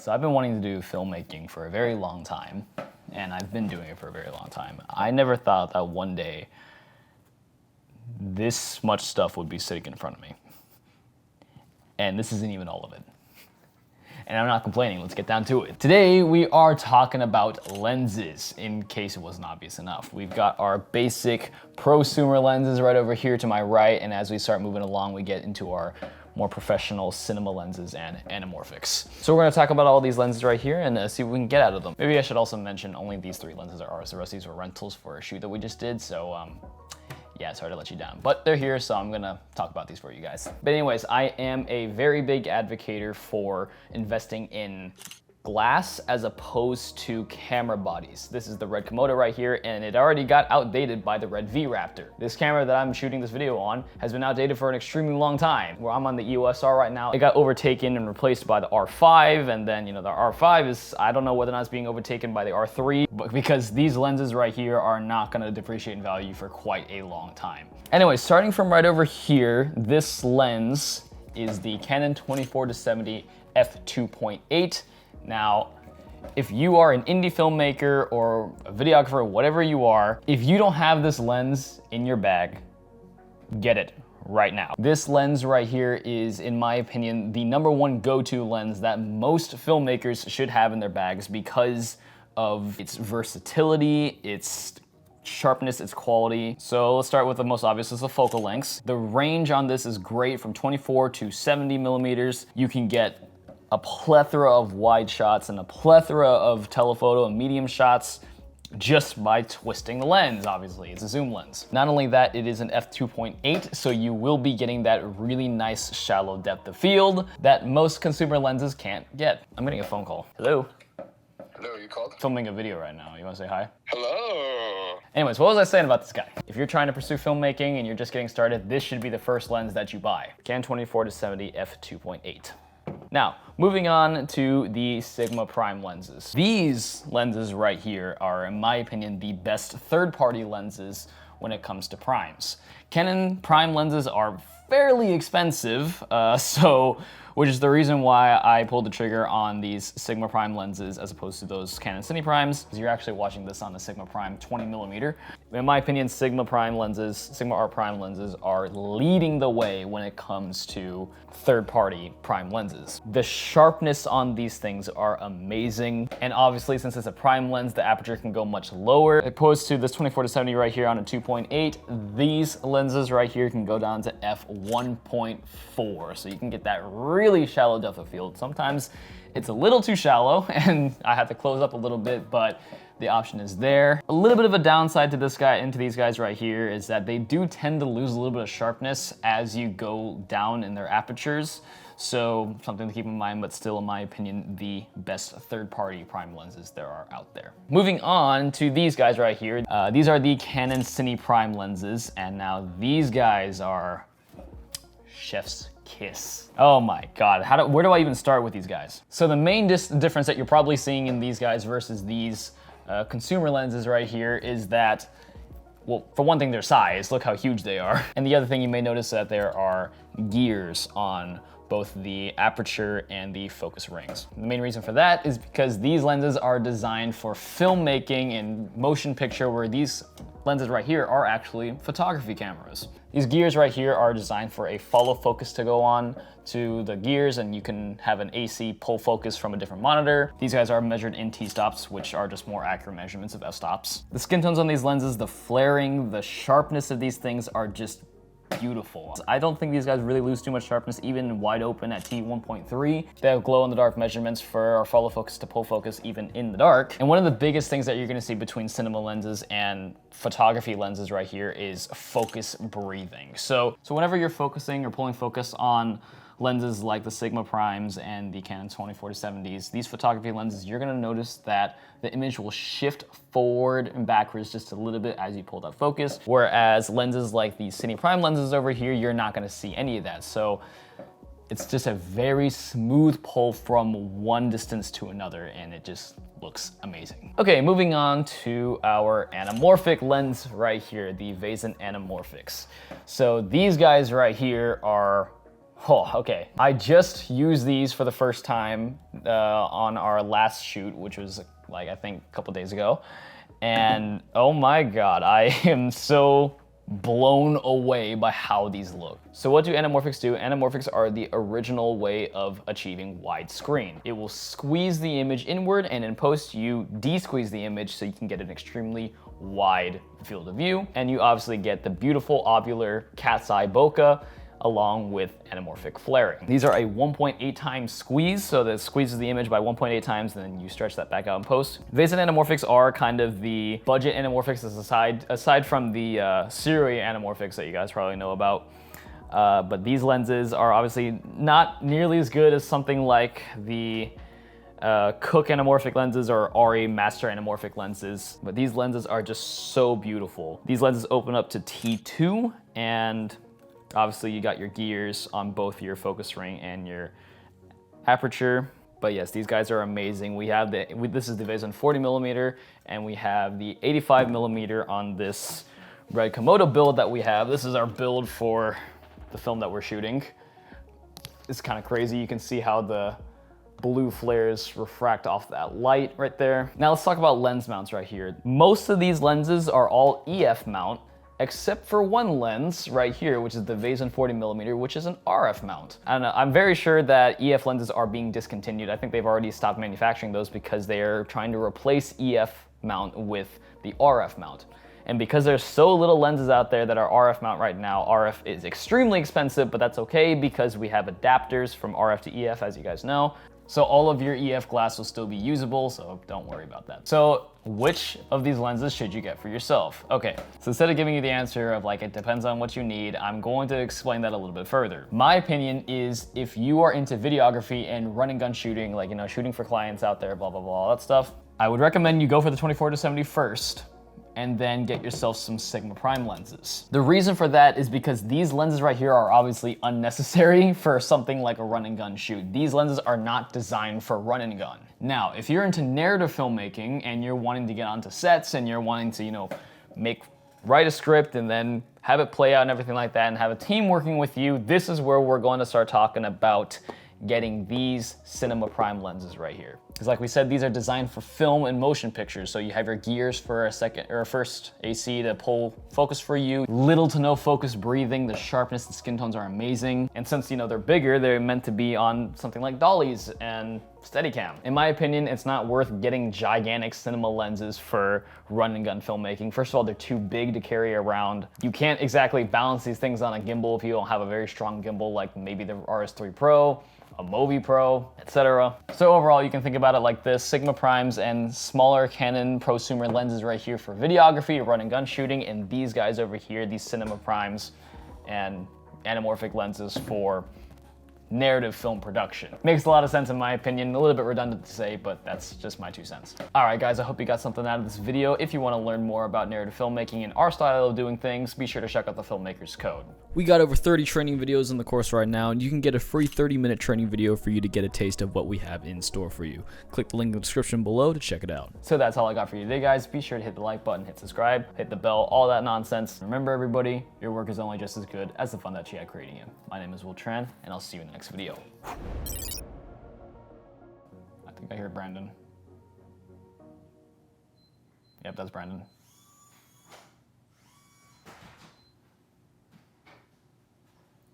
So I've been wanting to do filmmaking for a very long time, and I've been doing it for a very long time. I never thought that one day this much stuff would be sitting in front of me. And this isn't even all of it. And I'm not complaining, let's get down to it. Today we are talking about lenses, in case it wasn't obvious enough. We've got our basic prosumer lenses right over here to my right, and as we start moving along, we get into our more professional cinema lenses and anamorphics. So we're gonna talk about all these lenses right here and see what we can get out of them. Maybe I should also mention only these 3 lenses are ours. The rest of these were rentals for a shoot that we just did, so yeah, sorry to let you down, but they're here, so I'm gonna talk about these for you guys. But anyways, I am a very big advocate for investing in glass as opposed to camera bodies. This is the red Komodo right here, and it already got outdated by the red V-Raptor. This camera that I'm shooting this video on has been outdated for an extremely long time. Where I'm on the EOS R right now, it got overtaken and replaced by the R5, and then, you know, the R5 is, I don't know whether or not it's being overtaken by the R3, but because these lenses right here are not gonna depreciate in value for quite a long time. Anyway, starting from right over here, this lens is the Canon 24-70 f2.8. Now, if you are an indie filmmaker or a videographer, whatever you are, if you don't have this lens in your bag, get it right now. This lens right here is, in my opinion, the #1 go-to lens that most filmmakers should have in their bags because of its versatility, its sharpness, its quality. So let's start with the most obvious, is the focal lengths. The range on this is great, from 24 to 70 millimeters. You can get a plethora of wide shots and a plethora of telephoto and medium shots just by twisting the lens. Obviously, it's a zoom lens. Not only that, it is an f2.8, so you will be getting that really nice shallow depth of field that most consumer lenses can't get. I'm getting a phone call. Hello? Hello, you called? Filming a video right now. You wanna say hi? Hello. Anyways, what was I saying about this guy? If you're trying to pursue filmmaking and you're just getting started, this should be the first lens that you buy. Canon 24-70 f2.8. Now, moving on to the Sigma Prime lenses. These lenses right here are, in my opinion, the best third-party lenses when it comes to primes. Canon Prime lenses are fairly expensive, which is the reason why I pulled the trigger on these Sigma Prime lenses as opposed to those Canon Cine Primes, because you're actually watching this on the Sigma Prime 20mm. In my opinion, Sigma Art Prime lenses are leading the way when it comes to third-party prime lenses. The sharpness on these things are amazing, and obviously since it's a prime lens, the aperture can go much lower. Opposed to this 24-70 right here on a 2.8, these lenses right here can go down to f1.4, so you can get that really shallow depth of field. Sometimes it's a little too shallow and I have to close up a little bit, but the option is there. A little bit of a downside to this guy and to these guys right here is that they do tend to lose a little bit of sharpness as you go down in their apertures. So something to keep in mind, but still, in my opinion, the best third-party prime lenses there are out there. Moving on to these guys right here. These are the Canon Cine Prime lenses, and now these guys are chef's kiss. Oh my God, where do I even start with these guys? So the main difference that you're probably seeing in these guys versus these consumer lenses right here is that, well, for one thing, their size. Look how huge they are. And the other thing you may notice that there are gears on both the aperture and the focus rings. The main reason for that is because these lenses are designed for filmmaking and motion picture, where these lenses right here are actually photography cameras. These gears right here are designed for a follow focus to go on to the gears, and you can have an AC pull focus from a different monitor. These guys are measured in t-stops, which are just more accurate measurements of f-stops. The skin tones on these lenses, the flaring, the sharpness of these things are just beautiful. I don't think these guys really lose too much sharpness, even wide open at t1.3. They have glow-in-the-dark measurements for our follow focus to pull focus even in the dark. And one of the biggest things that you're gonna see between cinema lenses and photography lenses right here is focus breathing. So whenever you're focusing or pulling focus on lenses like the Sigma Primes and the Canon 24-70s, these photography lenses, you're gonna notice that the image will shift forward and backwards just a little bit as you pull that focus. Whereas lenses like the Cine Prime lenses over here, you're not gonna see any of that. So it's just a very smooth pull from one distance to another, and it just looks amazing. Okay, moving on to our anamorphic lens right here, the Vazen Anamorphics. So these guys right here are Oh, okay. I just used these for the first time on our last shoot, which was like, I think a couple days ago. And oh my God, I am so blown away by how these look. So what do anamorphics do? Anamorphics are the original way of achieving widescreen. It will squeeze the image inward, and in post you de-squeeze the image so you can get an extremely wide field of view. And you obviously get the beautiful ovular cat's eye bokeh along with anamorphic flaring. These are a 1.8 times squeeze, so that squeezes the image by 1.8 times, and then you stretch that back out in post. Vasen anamorphics are kind of the budget anamorphics aside from the Siri anamorphics that you guys probably know about. But these lenses are obviously not nearly as good as something like the Cook anamorphic lenses or RE Master anamorphic lenses, but these lenses are just so beautiful. These lenses open up to T2, and obviously you got your gears on both your focus ring and your aperture. But yes, these guys are amazing. We have this is the Vasen 40mm, and we have the 85mm on this Red Komodo build that we have. This is our build for the film that we're shooting. It's kind of crazy. You can see how the blue flares refract off that light right there. Now let's talk about lens mounts right here. Most of these lenses are all EF mount, except for one lens right here, which is the Vasen 40mm, which is an RF mount. And I'm very sure that EF lenses are being discontinued. I think they've already stopped manufacturing those because they are trying to replace EF mount with the RF mount. And because there's so little lenses out there that are RF mount right now, RF is extremely expensive, but that's okay because we have adapters from RF to EF, as you guys know. So all of your EF glass will still be usable, so don't worry about that. So which of these lenses should you get for yourself? Okay, so instead of giving you the answer of like, it depends on what you need, I'm going to explain that a little bit further. My opinion is if you are into videography and run and gun shooting, like, you know, shooting for clients out there, blah, blah, blah, all that stuff, I would recommend you go for the 24-70 first, and then get yourself some Sigma Prime lenses. The reason for that is because these lenses right here are obviously unnecessary for something like a run and gun shoot. These lenses are not designed for run and gun. Now, if you're into narrative filmmaking and you're wanting to get onto sets and you're wanting to, you know, write a script and then have it play out and everything like that and have a team working with you, this is where we're going to start talking about getting these Cinema Prime lenses right here. Because like we said, these are designed for film and motion pictures. So you have your gears for a first AC to pull focus for you. Little to no focus breathing. The sharpness and skin tones are amazing. And since, you know, they're bigger, they're meant to be on something like dollies and Steadicam. In my opinion, it's not worth getting gigantic cinema lenses for run and gun filmmaking. First of all, they're too big to carry around. You can't exactly balance these things on a gimbal if you don't have a very strong gimbal like maybe the RS3 Pro, a Movi Pro, etc. So overall, you can think about it like this: Sigma Primes and smaller Canon prosumer lenses right here for videography, run and gun shooting, and these guys over here, these Cinema Primes and anamorphic lenses for narrative film production. Makes a lot of sense in my opinion, a little bit redundant to say, but that's just my 2 cents. All right guys, I hope you got something out of this video. If you want to learn more about narrative filmmaking and our style of doing things, be sure to check out the Filmmaker's Code. We got over 30 training videos in the course right now, and you can get a free 30-minute training video for you to get a taste of what we have in store for you. Click the link in the description below to check it out. So that's all I got for you today, guys. Be sure to hit the like button, hit subscribe, hit the bell, all that nonsense. Remember everybody, your work is only just as good as the fun that you had creating it. My name is Will Tran, and I'll see you in the next video. I think I hear Brandon. Yep, that's Brandon.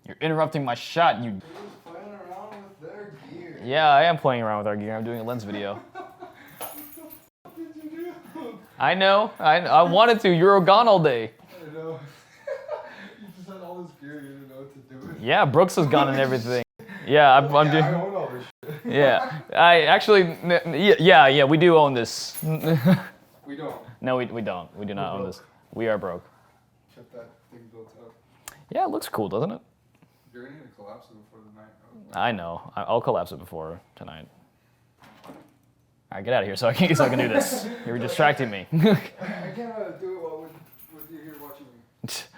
You're interrupting my shot, you... Playing around with their gear. Yeah, I am playing around with our gear. I'm doing a lens video. What did you do? I know. I wanted to. You were gone all day. I know. You just had all this gear, you didn't know what to do with it. Yeah, Brooks was gone and everything. Yeah, I'm doing... I own all this shit. Yeah, I actually... Yeah, we do own this. We don't. No, we don't. We do not own this. We are broke. Get that thing built up. Yeah, it looks cool, doesn't it? You're gonna collapse it before the night. I know. I'll collapse it before tonight. All right, get out of here so I can do this. You're distracting me. I can't do it while with you here watching me.